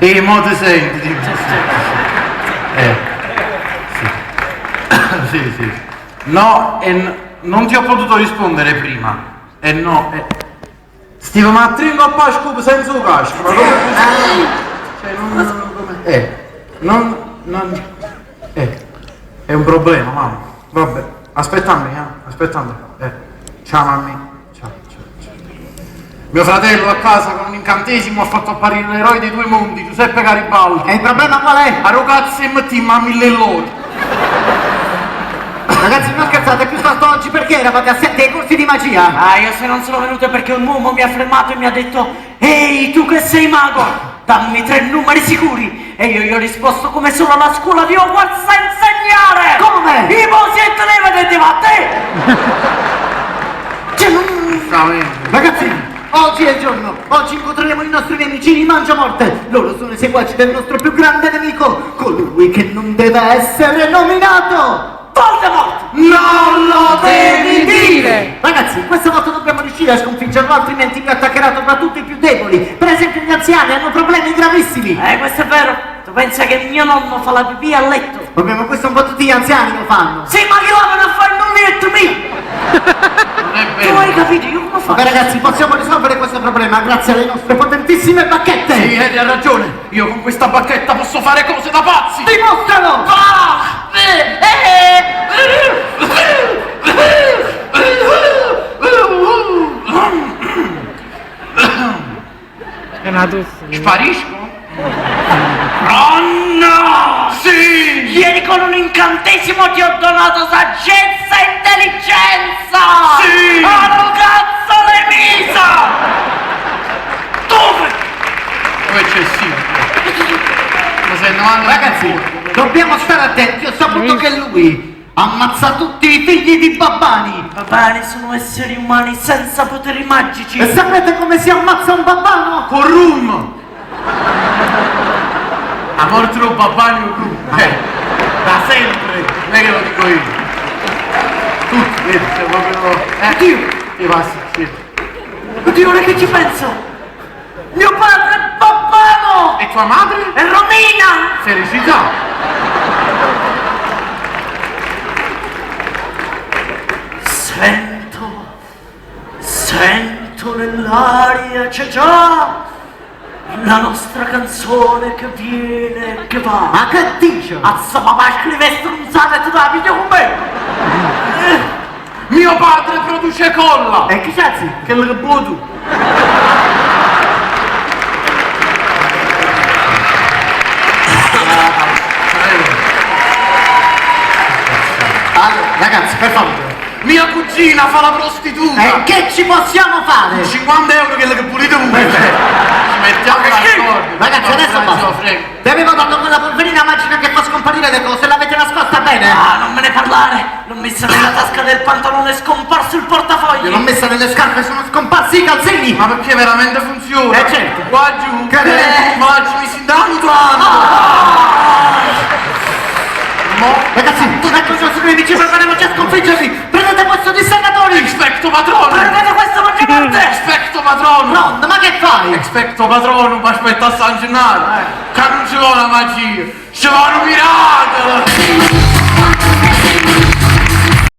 E mo ti senti, tipo. Sì. Sì. No, non ti ho potuto rispondere prima. No, Stiamo mattringo a Pasqua senza il casco, ma come è un problema, mamma. Vabbè, aspettami. Ciao mamma. Ciao. Mio fratello a casa con un incantesimo ha fatto apparire l'eroe dei due mondi, Giuseppe Garibaldi. E il problema qual è? A ragazzi metti mammi le loro. Ragazzi, non scherzate, piuttosto oggi perché eravate assenti ai corsi di magia? Io se non sono venuto perché un uomo mi ha fermato e mi ha detto: ehi, tu che sei mago, dammi 3 numeri sicuri. E io gli ho risposto come solo la scuola di Hogwarts sa insegnare. Come? I bosietti ne vedete a te. Cioè, Ragazzi, oggi è il giorno, oggi incontreremo i nostri nemici, i Mangiamorte. Loro sono i seguaci del nostro più grande nemico, colui che non deve essere nominato. Voldemort! Non lo devi dire! Ragazzi, questa volta dobbiamo riuscire a sconfiggerlo, altrimenti mi attaccherà soprattutto i più deboli. Per esempio gli anziani hanno problemi gravissimi. Questo è vero. Tu pensi che mio nonno fa la pipì a letto? Vabbè, ma questo un po' tutti gli anziani lo fanno. Sì, ma che lavano a fare il nulletto mio? Non è Tu vero. hai capito? Io come faccio? Vabbè ragazzi, possiamo risolvere questo problema grazie alle nostre potentissime bacchette. Sì, Eddie ha ragione. Io con questa bacchetta posso fare cose da pazzi. Dimostralo! È una tosse. Sparisco? Oh no! Sì! Ieri con un incantesimo ti ho donato saggezza e intelligenza! Sì! Oh cazzo le misa! Dove? Come eccessivo. Ma sei 90. Ragazzi, dobbiamo stare attenti, ho saputo che lui ammazza tutti i figli di babbani. Babbani sono esseri umani senza poteri magici. E sapete come si ammazza un babbano? Con rum! A morte un babbani o rum. Da sempre, non è che lo dico io. Tutti, vedi, sei proprio. Oddio! Ti passi, sì. Oddio, ora che ci penso! Mio padre è babbano! E tua madre? È Romina! Felicità! Sento nell'aria, c'è già la nostra canzone che viene e che va. Ma che dice? Azza papà, scrive stronzate e tu la video con me! Mio padre produce colla! E chi cazzi? Che lo tu? Allora, ragazzi, per favore. Mia cugina fa la prostituta! E che ci possiamo fare? 50 euro che le pulite pure! Ci mettiamo d'accordo! Ragazzi, adesso basta. Vi avevo dato quella polverina magica che fa scomparire le cose, l'avete nascosta bene? Ah, non me ne parlare! L'ho messa nella tasca del pantalone, è scomparso il portafoglio! Io l'ho messa nelle scarpe, sono scomparsi i calzini! Ma perché veramente funziona? Certo! Qua giù! Che- Ma oggi mi si dà mutando! Ragazzi, ecco i nostri nemici, proveremo a sconfiggerli! Prendete questo dissennatori! Expecto patronum! Prendete questo mangiamorte! Expecto patronum! No, ma che fai? Expecto patronum, ma aspetta a San Gennaro! Che non ci vuole la magia! Ci vuole un miracolo!